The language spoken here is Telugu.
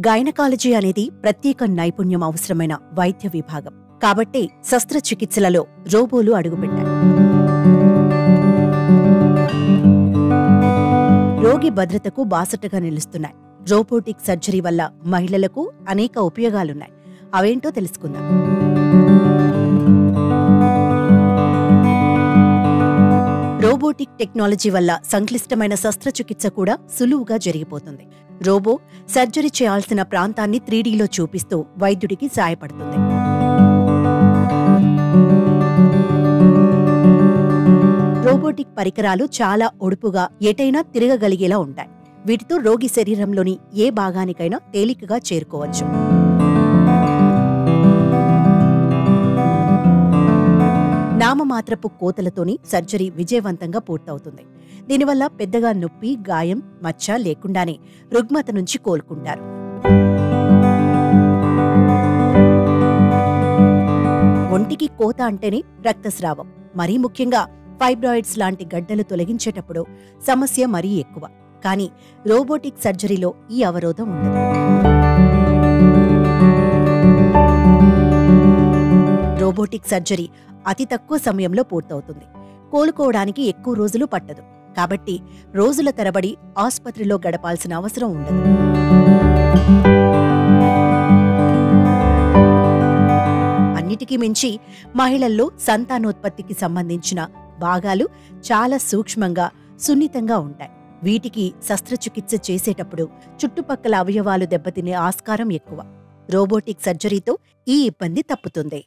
గైనకాలజీ అనేది ప్రత్యేక నైపుణ్యం అవసరమైన వైద్య విభాగం. కాబట్టే శస్త్రచికిత్సలలో రోబోలు అడుగుపెట్టాయి. రోగి భద్రతకు బాసటగా నిలుస్తున్నాయి. రోబోటిక్ సర్జరీ వల్ల మహిళలకు అనేక ఉపయోగాలున్నాయి. అవేంటో తెలుసుకుందాం. రోబోటిక్ టెక్నాలజీ వల్ల సంక్లిష్టమైన శస్త్రచికిత్స కూడా సులువుగా జరిగిపోతుంది. రోబో సర్జరీ చేయాల్సిన ప్రాంతాన్ని 3Dలో చూపిస్తూ వైద్యుడికి సాయపడుతుంది. రోబోటిక్ పరికరాలు చాలా ఒడుపుగా ఎటైనా తిరగగలిగేలా ఉంటాయి. వీటితో రోగి శరీరంలోని ఏ భాగానికైనా తేలికగా చేరుకోవచ్చు. నామమాత్రపు కోతలతోని సర్జరీ విజయవంతంగా పూర్తవుతుంది. దీనివల్ల పెద్దగా నొప్పి, గాయం, మచ్చ లేకుండానే రుగ్మత నుంచి కోలుకుంటారు. ఒంటికి కోత అంటేనే రక్తస్రావం. మరీ ముఖ్యంగా ఫైబ్రాయిడ్స్ లాంటి గడ్డలు తొలగించేటప్పుడు సమస్య మరీ ఎక్కువ. కానీ రోబోటిక్ సర్జరీలో ఈ అవరోధం ఉండదు. రోబోటిక్ సర్జరీ అతి తక్కువ సమయంలో పూర్తవుతుంది. కోలుకోవడానికి ఎక్కువ రోజులు పట్టదు. కాబట్టి రోజుల తరబడి ఆసుపత్రిలో గడపాల్సిన అవసరం ఉండదు. అన్నిటికీ మించి మహిళల్లో సంతానోత్పత్తికి సంబంధించిన భాగాలు చాలా సూక్ష్మంగా, సున్నితంగా ఉంటాయి. వీటికి శస్త్రచికిత్స చేసేటప్పుడు చుట్టుపక్కల అవయవాలు దెబ్బతినే ఆస్కారం ఎక్కువ. రోబోటిక్ సర్జరీతో ఈ ఇబ్బంది తప్పుతుంది.